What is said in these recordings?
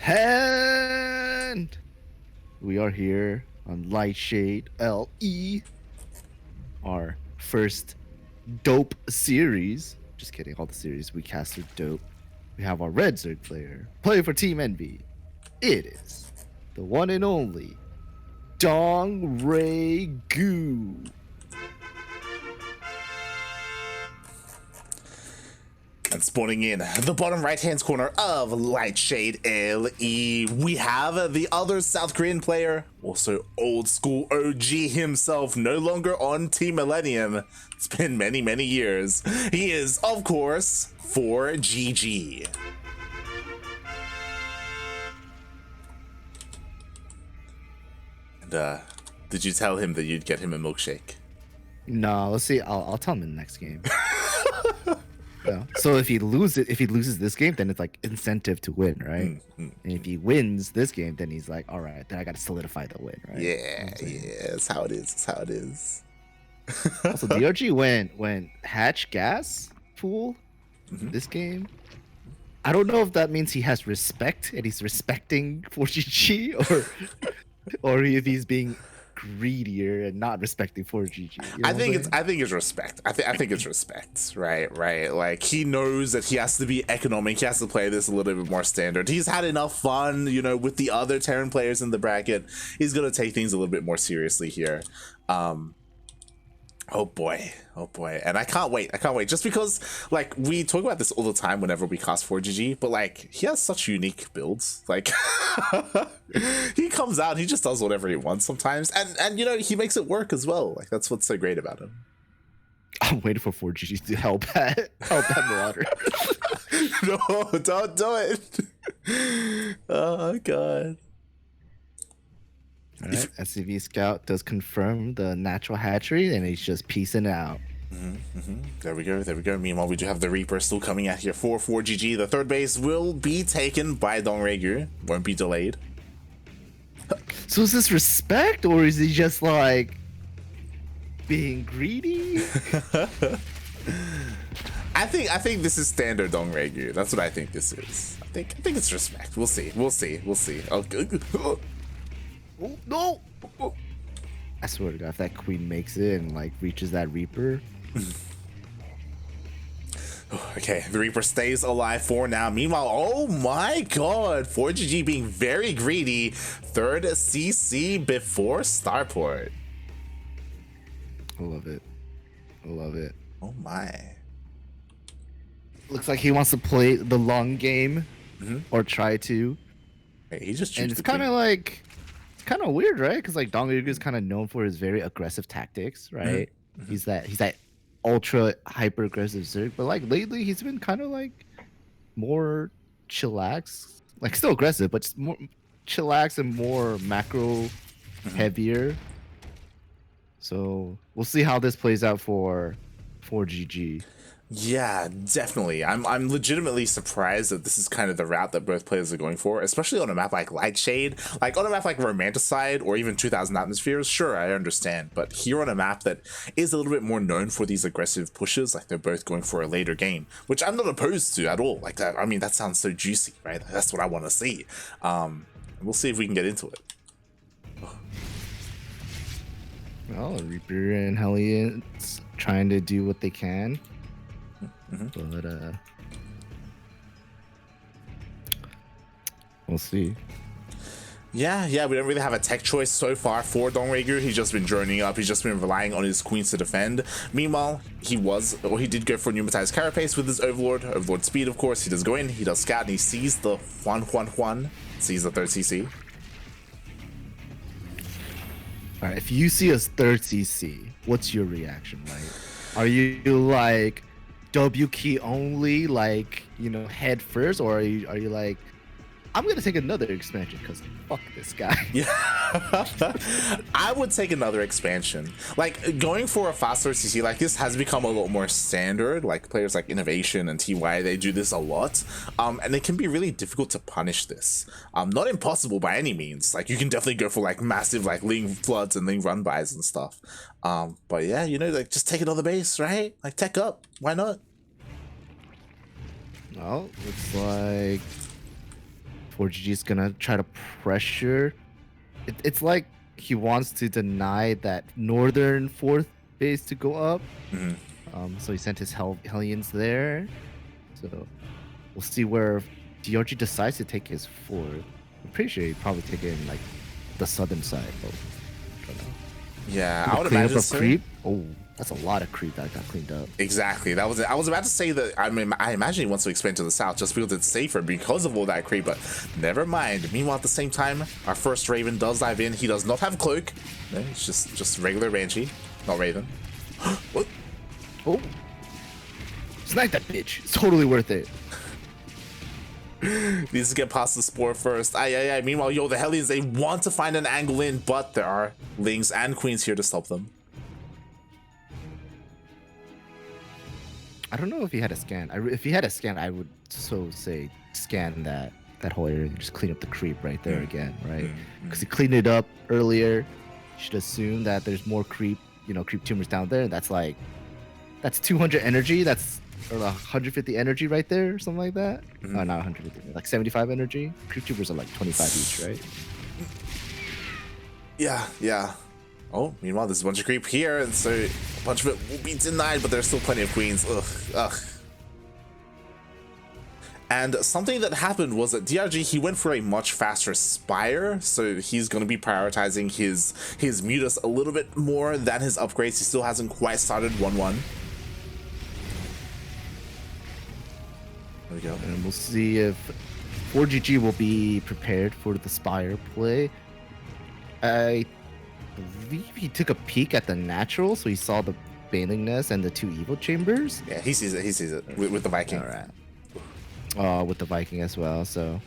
And we are here on Lightshade LE, our first dope series. Just kidding, all the series we cast are dope. We have our Red Zerg player, play for Team Envy. It is the one and only DongRaeGu. And spawning in the bottom right-hand corner of Lightshade LE, we have the other South Korean player, also old school OG himself, no longer on Team Millennium. It's been many, many years. He is, of course, ForGG. And did you tell him that you'd get him a milkshake? No, let's see. I'll tell him in the next game. Yeah. So if he loses this game, then it's like incentive to win, right? And if he wins this game, then he's like, all right, then I got to solidify the win, right? Yeah, that's how it is. That's how it is. Also, DRG went hatch gas pool this game. I don't know if that means he has respect and he's respecting ForGG, or if he's being greedier and not respecting ForGG. You know I think it's respect. I think it's respect, right. Like, he knows that he has to be economic. He has to play this a little bit more standard. He's had enough fun, you know, with the other Terran players in the bracket. He's gonna take things a little bit more seriously here. Oh boy, and I can't wait. Just because, like, we talk about this all the time whenever we cast ForGG, but like, he has such unique builds. Like, he comes out, he just does whatever he wants sometimes, and you know, he makes it work as well. Like, that's what's so great about him. I'm waiting for ForGG to help that Marauder. No, don't do it. Oh god. All right, SCV Scout does confirm the natural hatchery, and he's just piecing out. There we go. Meanwhile, we do have the Reaper still coming out here for ForGG. The third base will be taken by DongRaeGu. Won't be delayed. So is this respect, or is he just like being greedy? I think this is standard DongRaeGu. That's what I think this is. I think it's respect. We'll see. Oh, good. Oh, no! Oh. I swear to God, if that queen makes it and like reaches that Reaper. Okay, the Reaper stays alive for now. Meanwhile, oh my god, ForGG being very greedy. Third CC before Starport. I love it. Oh my. Looks like he wants to play the long game, or try to. Hey, he just and it's kind of like, kind of weird, right? Because like DongRaeGu is kind of known for his very aggressive tactics, right? He's that ultra hyper aggressive Zerg, but like lately he's been kind of like more chillax, like still aggressive, but just more chillax and more macro heavier. So we'll see how this plays out for ForGG. Yeah, definitely. I'm legitimately surprised that this is kind of the route that both players are going for, especially on a map like Lightshade. Like, on a map like Romanticide or even 2000 Atmospheres, sure, I understand. But here on a map that is a little bit more known for these aggressive pushes, like they're both going for a later game, which I'm not opposed to at all. Like, that, I mean, that sounds so juicy, right? That's what I want to see. We'll see if we can get into it. Well, Reaper and Hellions trying to do what they can. But we'll see. Yeah, we don't really have a tech choice so far for DongRaeGu. He's just been droning up. He's just been relying on his queens to defend. Meanwhile, he did go for a pneumatized carapace with his Overlord speed, of course. He does go in, he does scout, and he sees the Juan, sees the third CC. All right, if you see a third CC, what's your reaction, like? Are you like W key only, like, you know, head first, or are you like, I'm gonna take another expansion because fuck this guy? Yeah, I would take another expansion. Like, going for a faster CC like this has become a lot more standard. Like, players like Innovation and TY, they do this a lot, and it can be really difficult to punish this. Not impossible by any means. Like, you can definitely go for like massive like Ling floods and Ling run bys and stuff. But yeah, you know, like, just take another base, right? Like, tech up. Why not? Well, looks like ForGG is gonna try to pressure. It's like he wants to deny that northern fourth base to go up. So he sent his Hellions there. So we'll see where DRG decides to take his fourth. I'm pretty sure he'd probably take it in like the southern side. But I don't know. Yeah, I would imagine so. Creep. Oh, that's a lot of creep that got cleaned up. Exactly. That was it. I was about to say that. I mean, I imagine he wants to expand to the south just because it's safer because of all that creep. But never mind. Meanwhile, at the same time, our first Raven does dive in. He does not have cloak. No, it's just regular Banshee, not Raven. What? Oh, snipe that bitch. It's totally worth it. Needs to get past the spore first. Aye. Meanwhile, yo, the Hellions, they want to find an angle in, but there are Lings and Queens here to stop them. I don't know if he had a scan. If he had a scan, I would so say scan that whole area and just clean up the creep right there again, right? Because he cleaned it up earlier. You should assume that there's more creep, creep tumors down there. That's 200 energy. That's or 150 energy right there, or something like that. Not 150, like 75 energy. Creep tumors are like 25 each, right? Yeah. Oh, meanwhile, there's a bunch of creep here, and so a bunch of it will be denied, but there's still plenty of queens. Ugh. And something that happened was that DRG, he went for a much faster Spire, so he's going to be prioritizing his Mutas a little bit more than his upgrades. He still hasn't quite started 1-1. There we go. And we'll see if ForGG will be prepared for the Spire play. I believe he took a peek at the natural, so he saw the Baneling Nest and the 2 Evil Chambers. Yeah, he sees it with the Viking. All right. With the Viking as well, so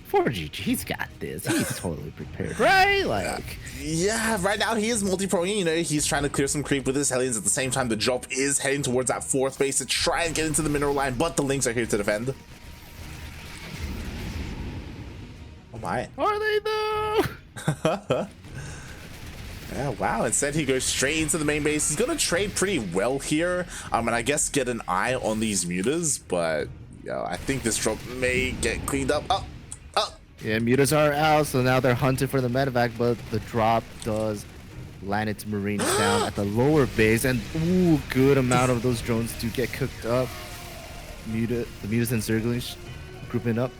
ForGG, he's got this. He's totally prepared, right? Like, yeah, right now he is multi-proing. He's trying to clear some creep with his Hellions. At the same time, the drop is heading towards that fourth base to try and get into the mineral line, but the Lings are here to defend. Oh my. Are they though? Yeah, wow. Instead, he goes straight into the main base. He's going to trade pretty well here. And I guess get an eye on these mutas, but I think this drop may get cleaned up. Oh. Yeah, mutas are out, so now they're hunting for the medevac, but the drop does land its Marines down at the lower base, and good amount of those drones do get cooked up. The mutas and Zerglings grouping up,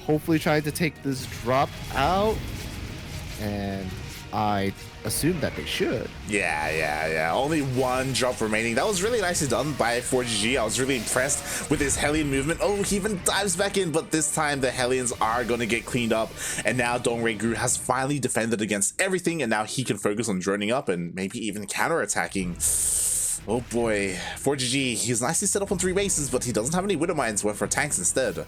hopefully trying to take this drop out, and I assume that they should. Yeah. Only one drop remaining. That was really nicely done by ForGG. I was really impressed with his Hellion movement. Oh, he even dives back in, but this time the Hellions are going to get cleaned up. And now DongRaeGu has finally defended against everything, and now he can focus on droning up and maybe even counter-attacking. Oh boy. ForGG, he's nicely set up on 3 bases, but he doesn't have any Widow Mines. Went for tanks instead.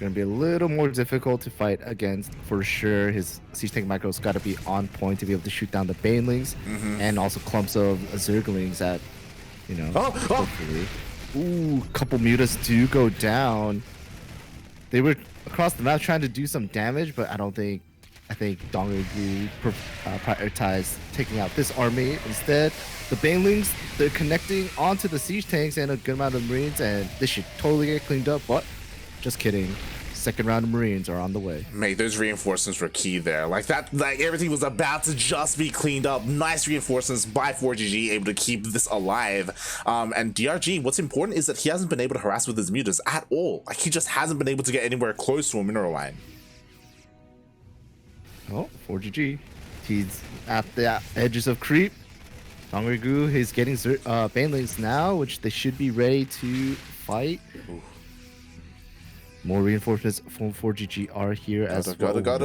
Going to be a little more difficult to fight against for sure. His siege tank micro's got to be on point to be able to shoot down the Banelings and also clumps of Zerglings that, hopefully. Ooh, couple mutas do go down. They were across the map trying to do some damage, but I think DongRaeGu prioritized taking out this army instead. The Banelings, they're connecting onto the siege tanks and a good amount of Marines, and this should totally get cleaned up, but just kidding. Second round of Marines are on the way. Mate, those reinforcements were key there. Like everything was about to just be cleaned up. Nice reinforcements by ForGG, able to keep this alive. And DRG, what's important is that he hasn't been able to harass with his mutas at all. Like, he just hasn't been able to get anywhere close to a mineral line. Oh, ForGG. He's at the edges of creep. DongRaeGu, he's getting Banelings now, which they should be ready to fight. Ooh. More reinforcements from ForGG are here as well. God.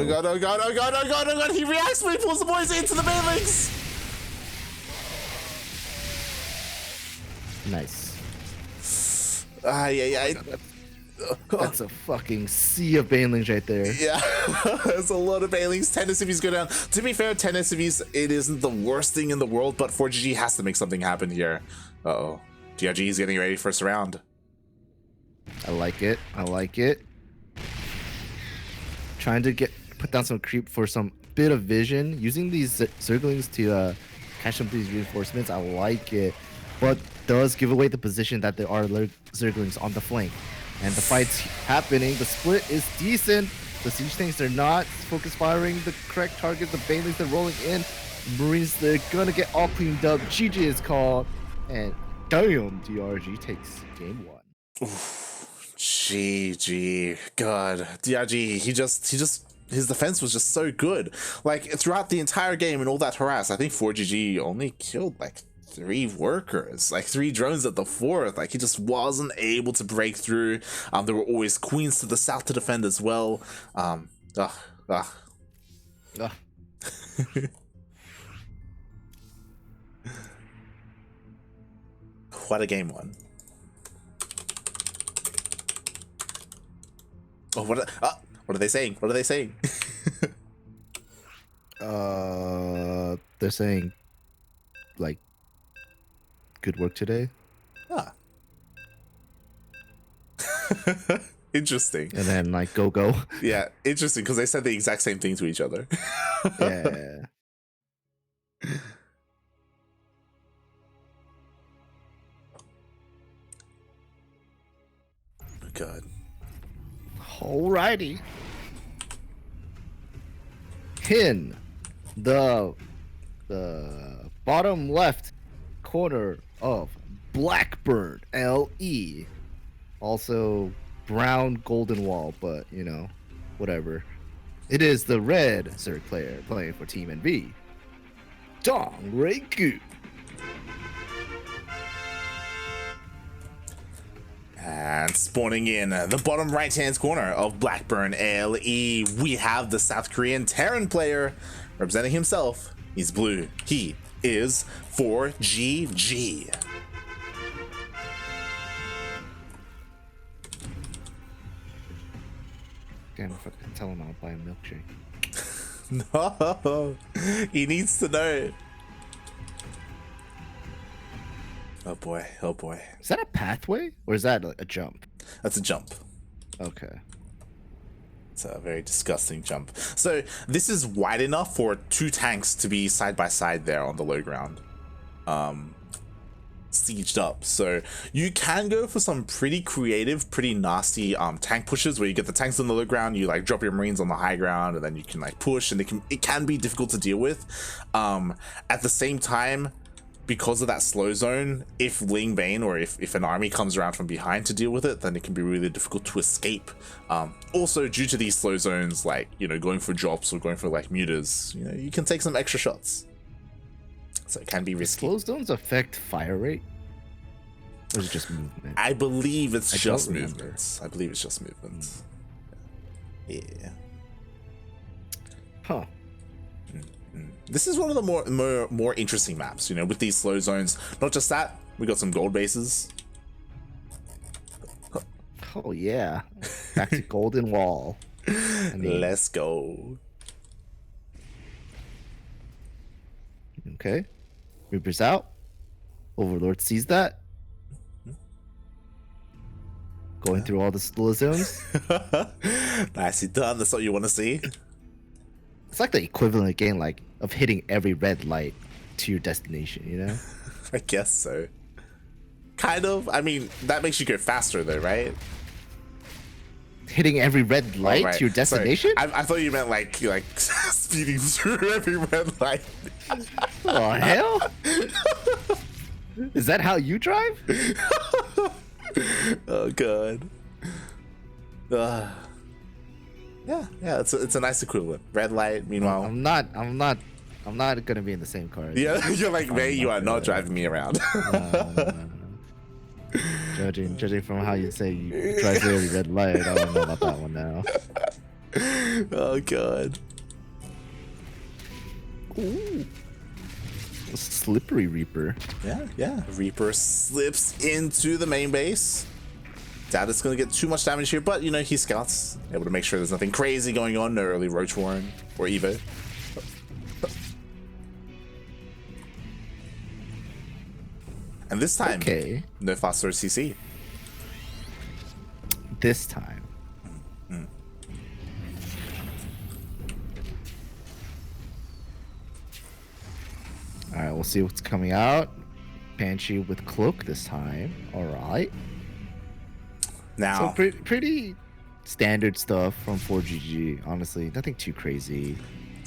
He reacts when he pulls the boys into the Banelings. Nice. That's a fucking sea of Banelings right there. Yeah, there's a lot of Banelings. 10 SCVs go down. To be fair, 10 SCVs, it isn't the worst thing in the world, but ForGG has to make something happen here. Uh-oh. DRG is getting ready for first round. I like it. Trying to put down some creep for some bit of vision. Using these Zerglings to catch some of these reinforcements. I like it. But does give away the position that there are Zerglings on the flank. And the fight's happening. The split is decent. The Siege Tanks are not focus firing the correct target. The Banelings are rolling in. Marines, they're gonna get all cleaned up. GG is called. And damn, DRG takes game 1. Oof, GG. God, DRG, his defense was just so good. Like, throughout the entire game and all that harass, I think ForGG only killed like 3 workers, like 3 drones at the 4th. Like, he just wasn't able to break through. There were always queens to the south to defend as well. What a game 1. Oh, what are they saying? What are they saying? They're saying, like, good work today. Ah. Interesting. And then, like, go. Yeah, interesting, because they said the exact same thing to each other. Yeah. Oh, God. Alrighty. In the bottom left corner of Blackburn LE, also brown golden wall, but you know, whatever. It is the red Zerg player playing for Team NV, DongRaeGu. And spawning in the bottom right-hand corner of Blackburn LE, we have the South Korean Terran player representing himself. He's blue. He is ForGG. Damn, if I can tell him I'll buy a milkshake. No, he needs to know. Oh boy, oh boy. Is that a pathway or is that like a jump? That's a jump. Okay. It's a very disgusting jump. So this is wide enough for 2 tanks to be side by side there on the low ground. Sieged up. So you can go for some pretty creative, pretty nasty tank pushes where you get the tanks on the low ground, you like drop your marines on the high ground, and then you can like push, and it can be difficult to deal with. At the same time, because of that slow zone, if Ling Bane or if an army comes around from behind to deal with it, then it can be really difficult to escape. Also, due to these slow zones, like, you know, going for drops or going for like muters, you know, you can take some extra shots. So it can be risky. Slow zones affect fire rate? Or is it just movement? I believe it's just movements. I believe it's just movements. Yeah. Huh. This is one of the more interesting maps, you know, with these slow zones. Not just that, we got some gold bases. Oh yeah, back to Golden Wall. I mean, let's go. Okay, Reaper's out. Overlord sees that. Going through all the slow zones. Nicely done. That's what you want to see. It's like the equivalent again, like of hitting every red light to your destination, you know? I guess so. Kind of. I mean, that makes you go faster though, right? Hitting every red light to your destination? I thought you meant like speeding through every red light. Oh hell! Is that how you drive? Oh god. Yeah, it's a nice equivalent. Red light. Meanwhile, I'm not gonna be in the same car. Yeah, you're like, man, you are not driving me around. No. Judging from how you say you drive through every red light, I don't know about that one now. Oh god. Ooh. A slippery Reaper. Yeah. Reaper slips into the main base. Doubt it's going to get too much damage here, but, you know, he scouts. Able to make sure there's nothing crazy going on. No early Roach Warren or Evo. And this time, no faster CC. This time. Alright, we'll see what's coming out. Banshee with Cloak this time. Alright. Now, So pretty standard stuff from ForGG. Honestly, nothing too crazy.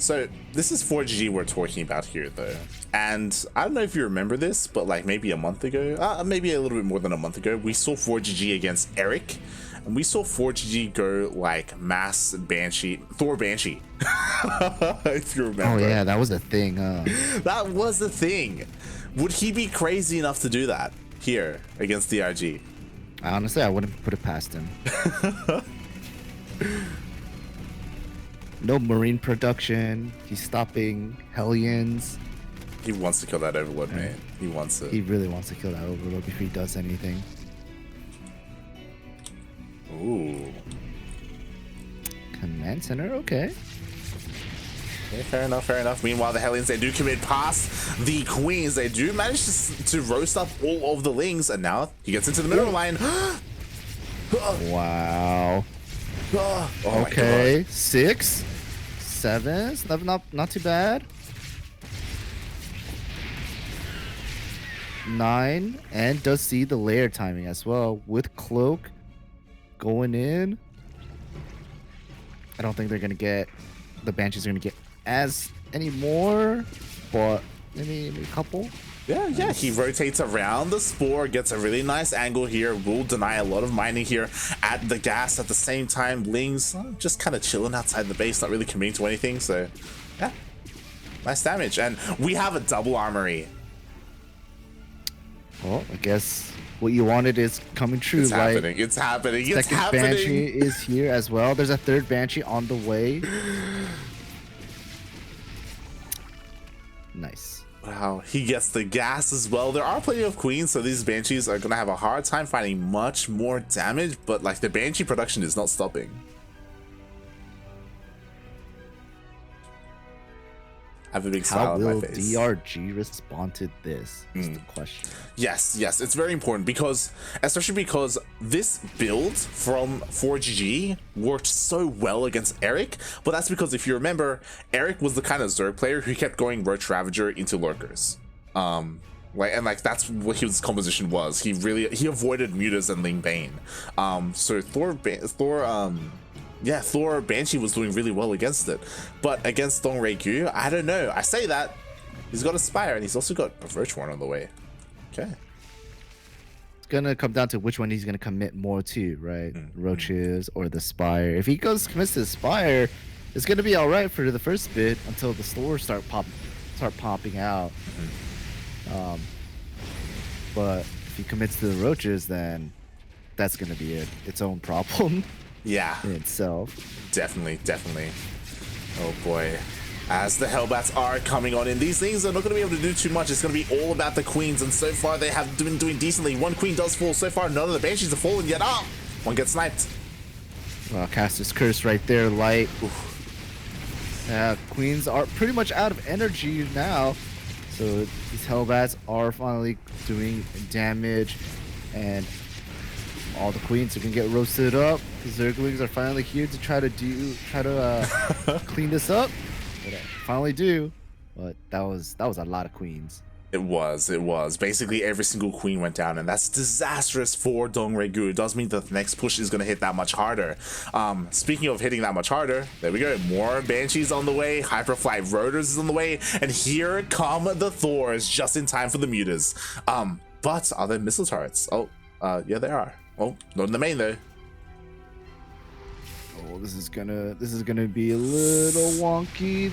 so this is ForGG we're talking about here, though. And I don't know if you remember this, but like maybe a month ago, maybe a little bit more than a month ago, we saw ForGG against Eric. And we saw ForGG go like mass Banshee, Thor Banshee. If you remember. Oh yeah, that was a thing, huh? That was the thing. Would he be crazy enough to do that here against DRG? Honestly, I wouldn't put it past him. No marine production. He's stopping Hellions. He wants to kill that Overlord, man. He wants it. He really wants to kill that Overlord before he does anything. Ooh. Command center, okay. Yeah, fair enough, fair enough. Meanwhile, the Hellions, they do commit past the Queens. They do manage to roast up all of the Lings, and now he gets into the middle line. Wow. Oh Okay, 6, 7, not too bad. 9, and does see the layer timing as well with Cloak going in. I don't think they're gonna get the Banshees are gonna get as any more, but maybe a couple. Yeah, he rotates around the Spore, gets a really nice angle here, will deny a lot of mining here at the gas. At the same time, Lings just kind of chilling outside the base, not really committing to anything, so yeah, nice damage. And we have a double armory. Well, I guess what you wanted is coming true, It's right? happening, it's happening, it's Second happening. Banshee is here as well. There's a third Banshee on the way. Nice. Wow, he gets the gas as well. There are plenty of Queens, so these Banshees are gonna have a hard time finding much more damage, but like the Banshee production is not stopping. I have a big smile How on my will face. DRG respond to this? Is the question. Yes, it's very important because, especially because this build from ForGG worked so well against Eric, but that's because if you remember, Eric was the kind of Zerg player who kept going Roach Ravager into Lurkers. Like that's what his composition was. He avoided Mutas and Ling Bane. So Thor Banshee was doing really well against it, but against DongRaeGu, I don't know. I say that he's got a Spire and he's also got a Roach Warren on the way. Okay. It's gonna come down to which one he's gonna commit more to, right? Roaches or the Spire. If he commits to the Spire, it's gonna be all right for the first bit until the stores start popping out. But if he commits to the Roaches, then that's gonna be its own problem. Yeah, in itself. Definitely. Oh boy. As the Hellbats are coming on in, these things are not going to be able to do too much. It's going to be all about the Queens, and so far they have been doing decently. One Queen does fall. So far, none of the Banshees have fallen yet. One gets sniped. Caster's Curse right there, light. Queens are pretty much out of energy now. So these Hellbats are finally doing damage, and all the Queens are gonna get roasted up. The Zerglings are finally here to try to clean this up. But finally do. But that was a lot of Queens. It was. Basically every single Queen went down, and that's disastrous for DongRaeGu. It does mean that the next push is gonna hit that much harder. Speaking of hitting that much harder, there we go. More Banshees on the way, Hyperflight Rotors is on the way, and here come the Thors just in time for the Mutas. But are there missile turrets? Yeah, there are. Oh, not in the main though. Oh, this is gonna be a little wonky.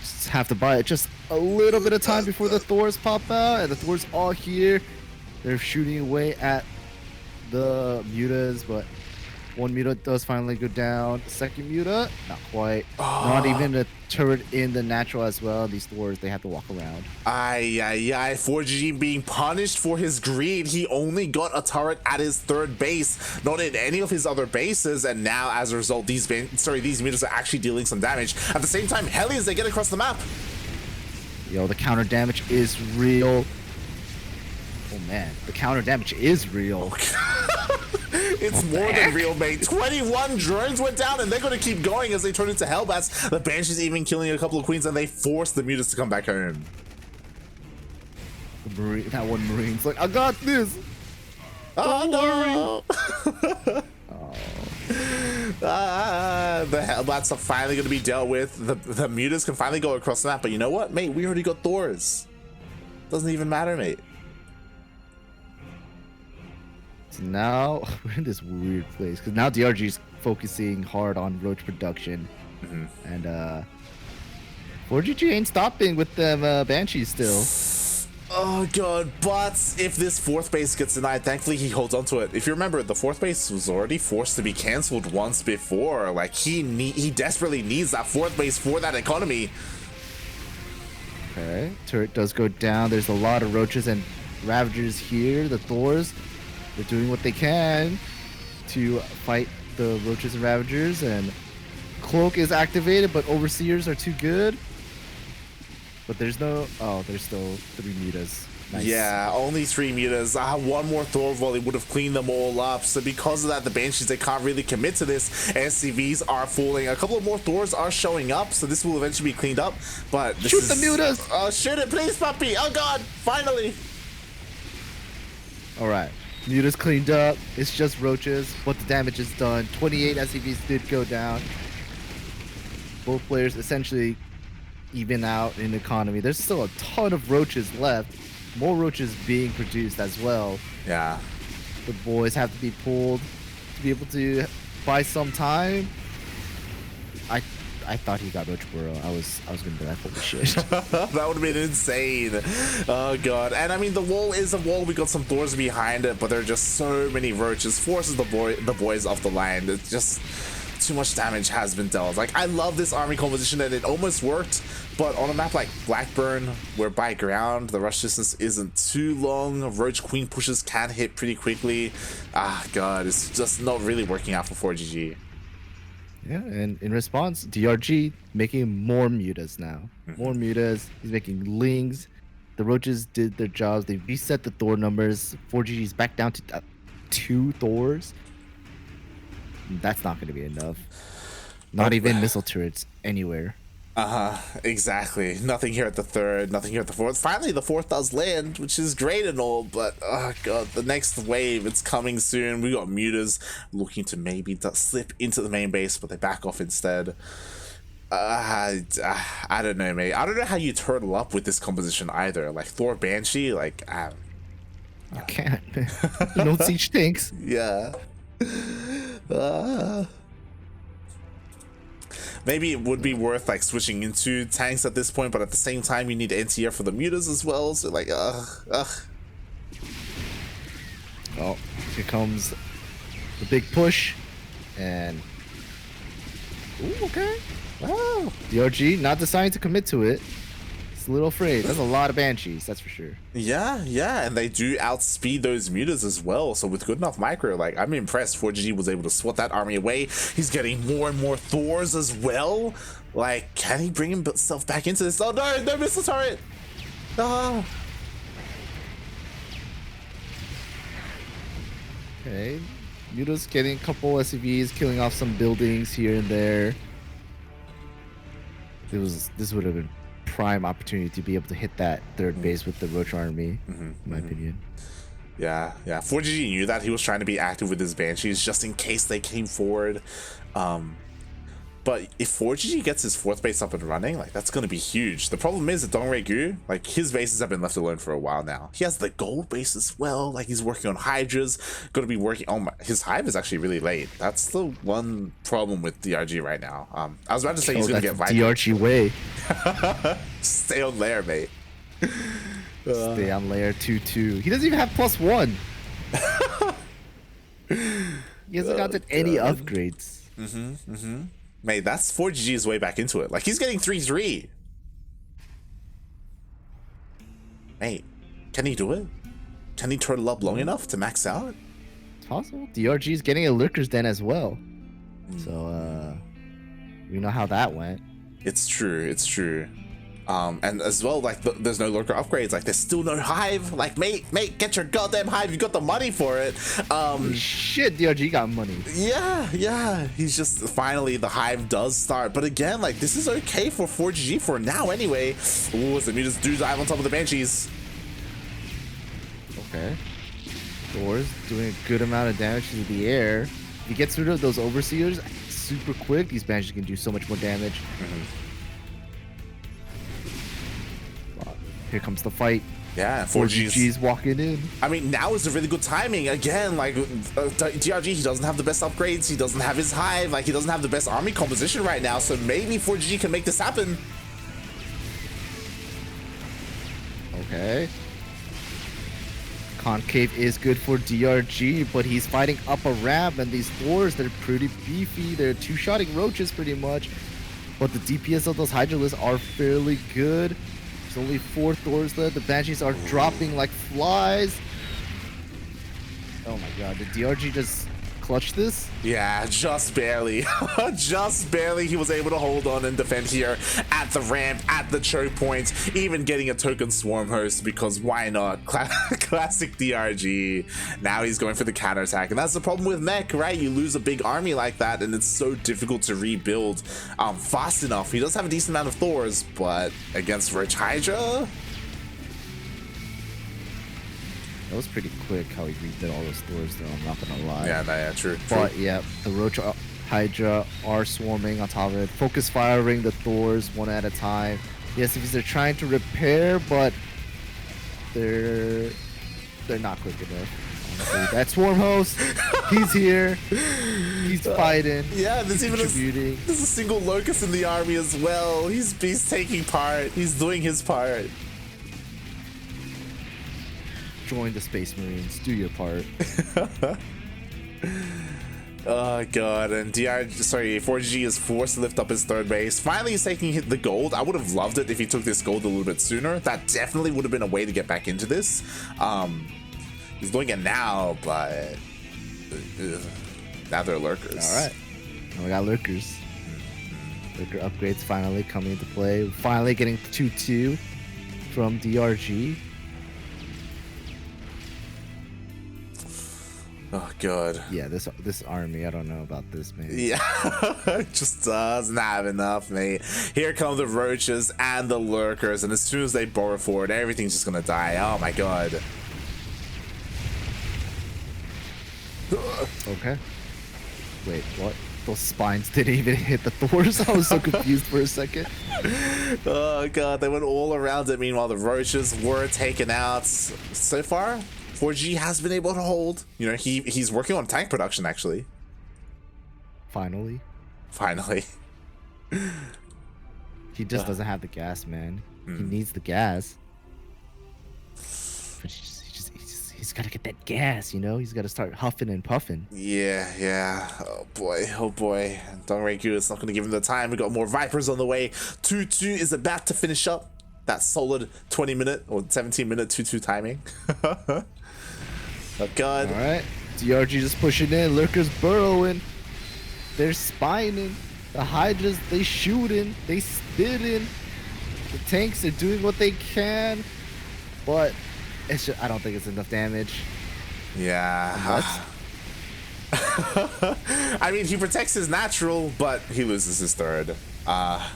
Just have to buy it just a little bit of time before the Thors pop out, and the Thors all here. They're shooting away at the Mutas, but one Muta does finally go down. The second Muta, not quite. Not even a turret in the natural as well. These Thors, they have to walk around. ForGG being punished for his greed. He only got a turret at his third base, not in any of his other bases, and now as a result, these Mutas are actually dealing some damage. At the same time, Hellions, they get across the map. Yo, the counter damage is real. Oh man, the counter damage is real. It's more than real, mate. 21 drones went down, and they're going to keep going as they turn into Hellbats. The Banshees even killing a couple of Queens, and they force the Mutas to come back home. That one Marine's like, I got this. Oh no! Oh. The Hellbats are finally going to be dealt with. The mutas can finally go across the map. But you know what, mate? We already got Thors. Doesn't even matter, mate. So now we're in this weird place because now DRG is focusing hard on roach production, and ForGG ain't stopping with them banshees still. Oh god, but if this fourth base gets denied, thankfully he holds on to it. If you remember, the fourth base was already forced to be cancelled once before. Like he desperately needs that fourth base for that economy. Okay, turret does go down. There's a lot of roaches and ravagers here. The Thors, they're doing what they can to fight the roaches and ravagers, and cloak is activated, but overseers are too good. But there's no... Oh, there's still 3 mutas. Nice. Yeah, only 3 mutas. One more Thor volley would have cleaned them all up. So because of that, the Banshees, they can't really commit to this. SCVs are falling. A couple of more Thors are showing up, so this will eventually be cleaned up. But this shoot the mutas! Oh, shoot it, please, puppy! Oh god, finally! Alright, mutas cleaned up. It's just roaches, but the damage is done. 28 SCVs did go down. Both players essentially even out in economy. There's still a ton of roaches left. More roaches being produced as well. Yeah. The boys have to be pulled to be able to buy some time. I thought he got Roach Burrow. I was gonna be like, holy shit. That would have been insane. Oh god. And I mean, the wall is a wall. We got some Thors behind it, but there are just so many roaches. Forces the boys off the line. It's just too much damage has been dealt. Like, I love this army composition and it almost worked, but on a map like Blackburn, where by ground the rush distance isn't too long, Roach Queen pushes can hit pretty quickly. God, it's just not really working out for ForGG. Yeah, and in response, DRG making more mutas now. More mutas. He's making lings. The roaches did their jobs. They reset the Thor numbers. ForGG's back down to 2 Thors. That's not going to be enough. Not even missile turrets anywhere. Exactly. Nothing here at the 3rd, nothing here at the 4th. Finally, the 4th does land, which is great and all, but oh god, the next wave, it's coming soon. We got mutas looking to maybe slip into the main base, but they back off instead. I don't know, mate. I don't know how you turtle up with this composition either. Like Thor Banshee, like you can't. You don't siege tanks. Yeah. Maybe it would be worth like switching into tanks at this point, but at the same time you need NTR for the mutas as well, so like Oh, here comes the big push, and okay. Oh, DRG not deciding to commit to it. It's a little afraid. There's a lot of banshees, that's for sure. Yeah, and they do outspeed those mutas as well. So with good enough micro, like, I'm impressed ForGG was able to swat that army away. He's getting more and more Thors as well. Like, can he bring himself back into this? Oh no, no missile turret! Ah. Okay, mutas getting a couple SCVs, killing off some buildings here and there. This would have been prime opportunity to be able to hit that 3rd base with the Roach army, in my opinion. Yeah. ForGG knew that. He was trying to be active with his Banshees just in case they came forward. But if ForGG gets his 4th base up and running, like, that's going to be huge. The problem is that DongRaeGu, like, his bases have been left alone for a while now. He has the gold base as well. Like, he's working on Hydras, going to be working on his hive is actually really late. That's the one problem with DRG right now. I was about to say he's going to get Viking. DRG way. Stay on layer, mate. Stay on layer 2-2. He doesn't even have +1. He hasn't gotten any upgrades. Mate, that's ForGG's way back into it. Like, he's getting 3-3. Mate, can he do it? Can he turtle up long enough to max out? It's possible. DRG is getting a Lurker's Den as well. So, we know how that went. It's true. And as well, like, there's no Lurker upgrades. Like, there's still no hive. Like, mate, get your goddamn hive. You got the money for it. Shit, DRG got money. Yeah. He's just, finally, the hive does start. But again, like, this is okay for ForGG for now anyway. Ooh, as the mutas do dive on top of the Banshees. Okay. Thor's doing a good amount of damage to the air. If he gets rid of those overseers super quick, these banshees can do so much more damage. Here comes the fight. Yeah, ForGG's walking in. I mean, now is a really good timing. Again, like, DRG, he doesn't have the best upgrades. He doesn't have his hive. Like, he doesn't have the best army composition right now. So maybe ForGG can make this happen. Okay. Concave is good for DRG, but he's fighting up a ramp, and these Thors, they're pretty beefy. They're two-shotting roaches pretty much. But the DPS of those Hydralisks are fairly good. There's only 4 Thors left. The Banshees are dropping like flies. Oh my god, did DRG just clutch this? Yeah, just barely. Just barely he was able to hold on and defend here at the ramp, at the choke point, even getting a token swarm host, because why not? Classic DRG. Now he's going for the counterattack, and that's the problem with mech, right? You lose a big army like that and it's so difficult to rebuild fast enough. He does have a decent amount of Thors, but against Roach Hydra, that was pretty quick how he redid all those Thors though, I'm not gonna lie. Yeah, true. But yeah, the Roach Hydra are swarming on top of it, focus firing the Thors one at a time. Yes, because they're trying to repair, but they're not quick enough. Honestly. That swarm host, he's here, he's fighting. Yeah, there's even there's a single locust in the army as well. He's taking part. He's doing his part. Join the Space Marines, do your part. Oh god, and ForGG is forced to lift up his third base. Finally he's taking the gold. I would have loved it if he took this gold a little bit sooner. That definitely would have been a way to get back into this. He's doing it now, but now they're lurkers. Alright, now we got lurkers. Lurker upgrades finally coming into play. Finally getting 2-2 from DRG. Oh god. Yeah, this army, I don't know about this, man. Yeah, just doesn't have enough, mate. Here come the roaches and the lurkers, and as soon as they bore forward, everything's just gonna die. Oh my god. Okay. Wait, what? Those spines didn't even hit the Thors? I was so confused for a second. Oh god, they went all around it. Meanwhile, the roaches were taken out. So far, ForGG has been able to hold. You know, he's working on tank production, actually. Finally. He just doesn't have the gas, man. He needs the gas. But he's got to get that gas, you know? He's got to start huffing and puffing. Yeah. Oh boy. DongRaeGu is not going to give him the time. We got more Vipers on the way. 2-2 is about to finish up that solid 20-minute or 17-minute 2-2 timing. Oh god. Alright. DRG just pushing in. Lurkers burrowing. They're spining. The Hydras, they shooting. They spitting. The tanks are doing what they can. But it's just, I don't think it's enough damage. Yeah. I mean, he protects his natural, but he loses his third. Oh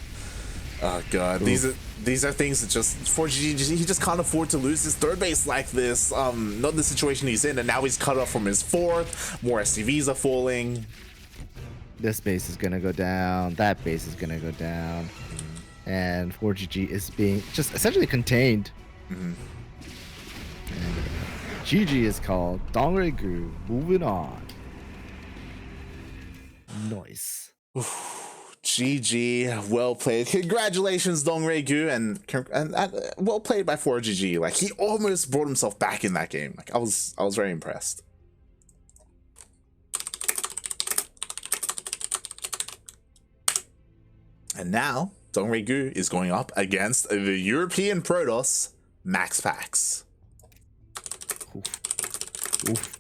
god. Oof. These are things that just ForGG, he just can't afford to lose his third base like this. Not the situation he's in, and now he's cut off from his fourth. More SCVs are falling. This base is gonna go down. That base is gonna go down. And ForGG is being just essentially contained. And GG is called. DongRaeGu moving on. Nice. GG, well played. Congratulations, DongRaeGu, and well played by ForGG. Like, he almost brought himself back in that game. Like, I was very impressed. And now DongRaeGu is going up against the European Protoss, Max Pax. Oof.